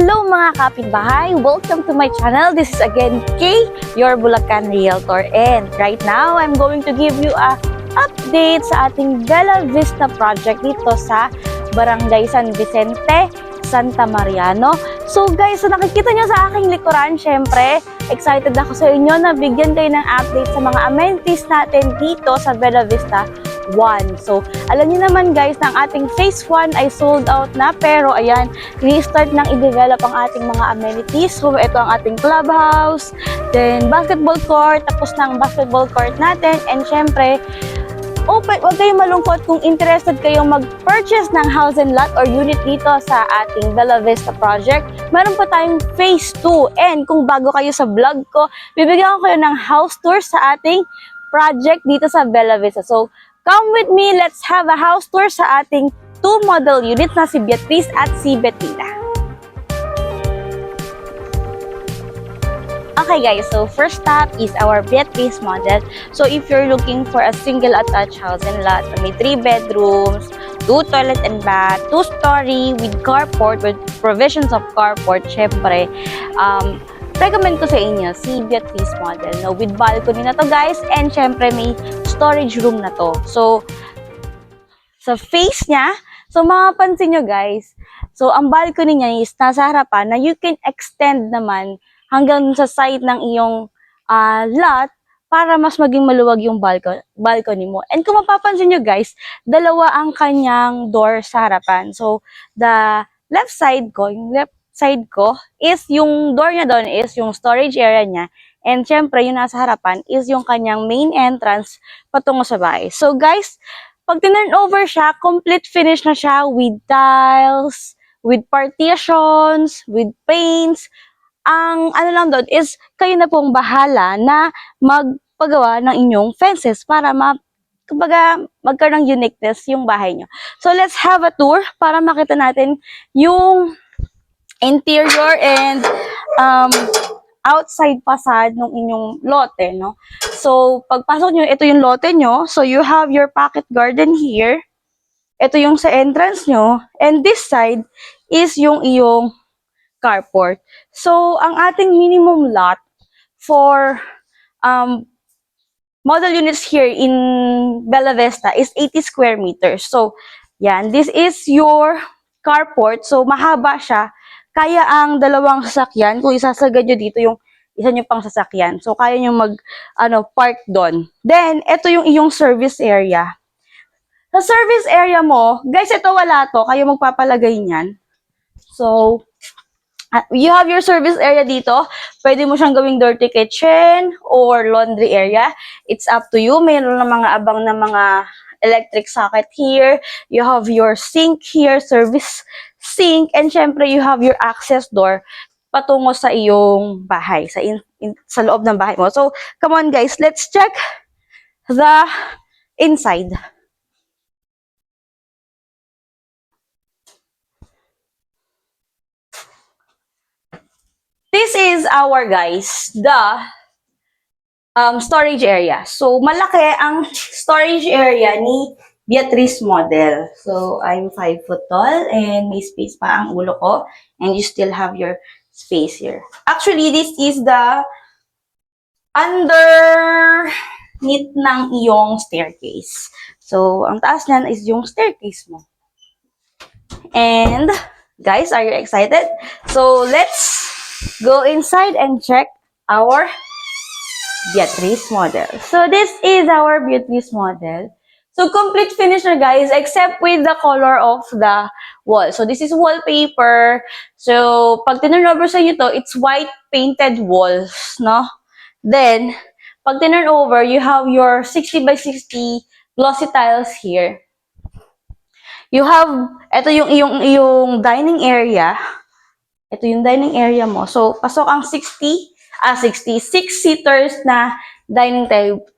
Hello mga kapitbahay! Welcome to my channel. This is again Kay, your Bulacan Realtor. And right now, I'm going to give you a update sa ating Bella Vista project dito sa Barangay San Vicente, Santa Maria, no? So guys, so nakikita nyo sa aking likuran, syempre, excited ako sa inyo na bigyan kayo ng update sa mga amenities natin dito sa Bella Vista 1. So, alam niyo naman guys, na ang ating phase 1 ay sold out na, pero ayan, restart nang i-develop ang ating mga amenities. So, ito ang ating clubhouse, then basketball court, tapos na ang basketball court natin, and syempre, open, huwag kayong malungkot kung interested kayong mag-purchase ng house and lot or unit dito sa ating Bella Vista project. Meron pa tayong phase 2, and kung bago kayo sa vlog ko, bibigyan ko kayo ng house tour sa ating project dito sa Bella Vista. So, come with me, let's have a house tour sa ating 2 model units na si Beatrice at si Bettina. Okay guys, so first up is our Beatrice model. So if you're looking for a single attached house and lot na may 3 bedrooms, 2 toilet and bath, 2-story with carport, with provisions of carport, syempre, recommend ko sa inyo si Beatrice model, no? With balcony na to guys, and syempre may storage room na to. So, sa face niya, so mapapansin nyo guys, so ang balcony niya is nasa harapan na you can extend naman hanggang sa side ng iyong lot para mas maging maluwag yung balcony mo. And kung mapapansin nyo guys, dalawa ang kanyang door sa harapan. So, the left side ko is yung door niya doon is yung storage area niya. And syempre, yung nasa harapan is yung kanyang main entrance patungo sa bahay. So guys, pag tinurn over siya, complete finish na siya with tiles, with partitions, with paints. Ang ano lang doon is kayo na pong bahala na magpagawa ng inyong fences para kumbaga magkaroon ng uniqueness yung bahay nyo. So let's have a tour para makita natin yung interior and outside facade ng inyong lote, no? So, pagpasok nyo, ito yung lote nyo. So, you have your pocket garden here. Ito yung sa entrance nyo. And this side is yung iyong carport. So, ang ating minimum lot for model units here in Bella Vista is 80 square meters. So, yan. This is your carport. So, mahaba siya. Kaya ang dalawang sasakyan, kung isasagad nyo dito yung isa nyo pang sasakyan. So, kaya nyo park doon. Then, ito yung iyong service area. Sa service area mo, guys, ito wala to. Kayo magpapalagay niyan. So, you have your service area dito. Pwede mo siyang gawing dirty kitchen or laundry area. It's up to you. Mayroon na mga abang na mga electric socket here. You have your sink here, service sink, and syempre you have your access door patungo sa iyong bahay, sa loob ng bahay mo. So, come on guys, let's check the inside. This is our guys, the storage area. So, malaki ang storage area ni Beatrice model. So, I'm 5 foot tall and may space pa ang ulo ko. And you still have your space here. Actually, this is the underneath ng iyong staircase. So, ang taas niyan is yung staircase mo. And, guys, are you excited? So, let's go inside and check our Beatrice model. So, this is our Beatrice model. So, complete finish na guys, except with the color of the wall. So, this is wallpaper. So, pag tinurn over sa inyo to, it's white painted walls, no? Then, pag tinurn over, you have your 60 by 60 glossy tiles here. You have, ito yung iyong dining area. Ito yung dining area mo. So, pasok ang 6-seaters na dining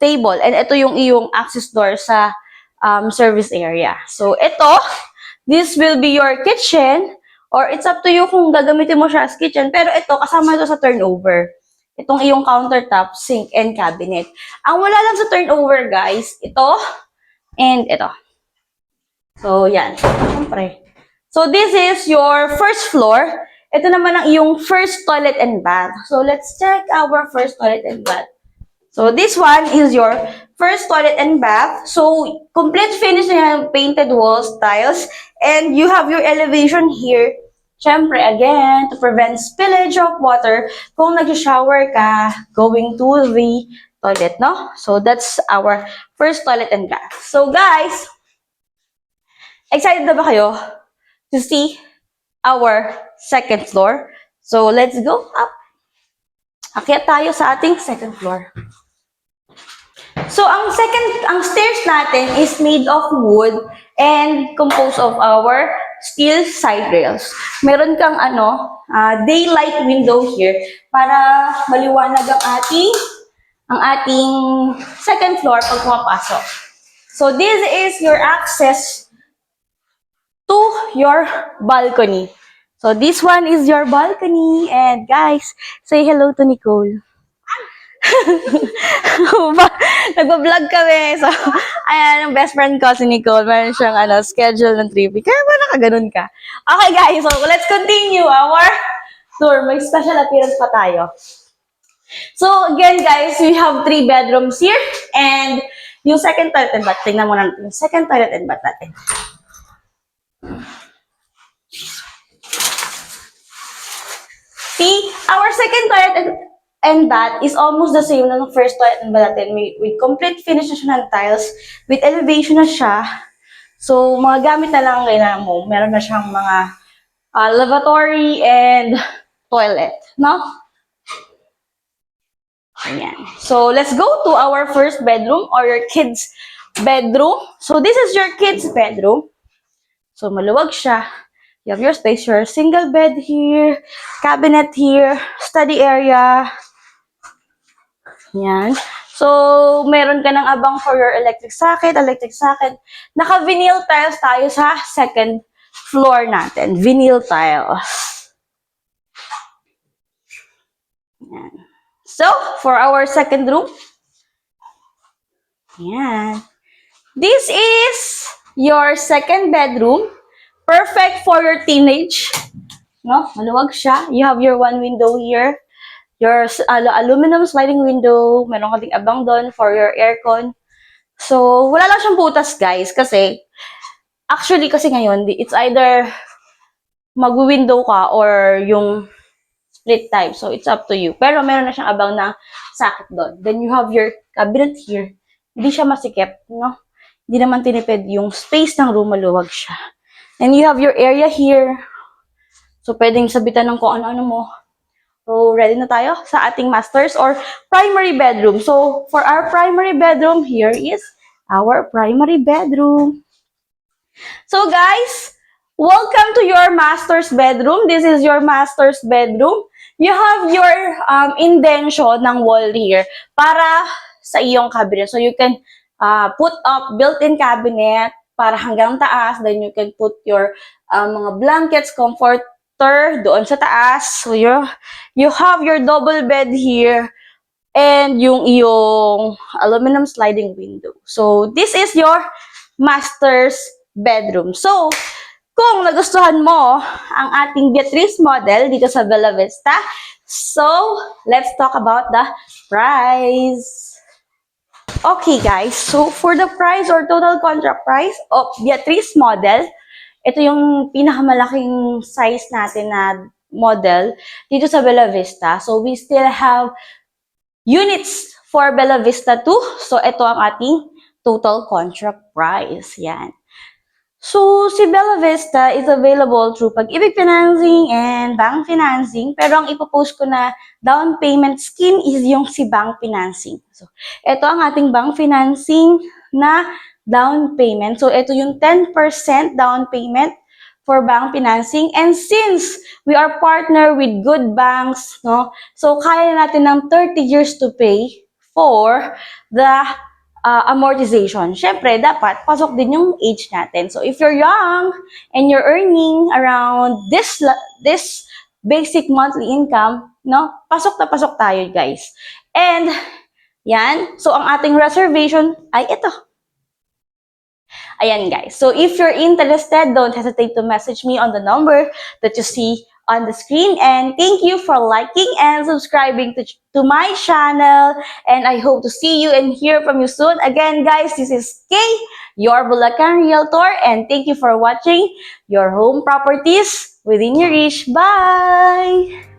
table. And ito yung iyong access door sa service area. So, this will be your kitchen, or it's up to you kung gagamitin mo siya as kitchen. Pero ito, kasama ito sa turnover. Itong iyong countertop, sink, and cabinet. Ang wala lang sa turnover, guys, ito and ito. So, yan. Siyempre. So, this is your first floor. ito naman ang iyong first toilet and bath. So, let's check our first toilet and bath. So, this one is your first toilet and bath. So, complete finish na yan, painted walls, tiles, and you have your elevation here. Siyempre, again, to prevent spillage of water kung nag-shower ka going to the toilet, no? So, that's our first toilet and bath. So, guys, excited na ba kayo to see our second floor? So, let's go up. Akyat tayo sa ating second floor. So, ang stairs natin is made of wood and composed of our steel side rails. Meron kang daylight window here para maliwanag ang ating second floor pag pumapasok. So, this is your access to your balcony. So, this one is your balcony. And guys, say hello to Nicole. Nagpa-vlog kami. So, ayan, ang best friend ko, si Nicole. Meron siyang schedule ng tripping. Kaya ba nakaganon ka? Okay, guys. So, let's continue our tour. May special appearance pa tayo. So, again, guys, we have 3 bedrooms here. And yung second toilet and bath. Tingnan mo natin yung second toilet and bath natin. See, our second toilet and bath is almost the same ng first toilet and bath natin. With complete finish na siya ng tiles, with elevation na siya. So, mga gamit na lang ang kailangan mo. Meron na siyang mga lavatory and toilet, no? Ayan. So, let's go to our first bedroom or your kids' bedroom. So, this is your kids' bedroom. So, maluwag siya. You have your space, your single bed here, cabinet here, study area. Yan. So, meron ka ng abang for your electric socket. Naka-vinyl tiles tayo sa second floor natin. Vinyl tiles. Yan. So, for our second room, yan. This is your second bedroom. Perfect for your teenage. No? Maluwag siya. You have your one window here. Your aluminum sliding window. Meron ka ding abang doon for your aircon. So, wala lang siyang butas, guys. Kasi ngayon, it's either mag-window ka or yung split type. So, it's up to you. Pero meron na siyang abang na socket doon. Then, you have your cabinet here. Hindi siya masikip, no? Hindi naman tinipid yung space ng room. Maluwag siya. And you have your area here. So, pwedeng sabitan ng kung ano-ano mo. So, ready na tayo sa ating masters or primary bedroom. So, for our primary bedroom, here is our primary bedroom. So, guys, welcome to your master's bedroom. This is your master's bedroom. You have your indention ng wall here para sa iyong cabinet. So, you can put up built-in cabinet para hanggang taas. Then, you can put your mga blankets, comforter doon sa taas. So, you have your double bed here and yung aluminum sliding window. So, this is your master's bedroom. So, kung nagustuhan mo ang ating Beatrice model dito sa Bella Vista, so, let's talk about the price. Okay, guys. So, for the price or total contract price of Beatrice model, ito yung pinakamalaking size natin na model dito sa Bella Vista. So, we still have units for Bella Vista 2. So, ito ang ating total contract price. Yan. So, si Bella Vista is available through Pag-ibig Financing and Bank Financing. Pero ang ipopost ko na down payment scheme is yung si Bank Financing. So, ito ang ating Bank Financing na down payment. So, ito yung 10% down payment for Bank Financing. And since we are partner with good banks, no, so kaya natin ng 30 years to pay for the amortization. Siyempre, dapat pasok din yung age natin. So, if you're young and you're earning around this basic monthly income, no, pasok na pasok tayo, guys. And, yan. So, ang ating reservation ay ito. Ayan, guys. So, if you're interested, don't hesitate to message me on the number that you see on the screen. And thank you for liking and subscribing to my channel. And I hope to see you and hear from you soon. Again, guys, this is Kay, your Bulacan Realtor, and thank you for watching your home properties within your reach. Bye!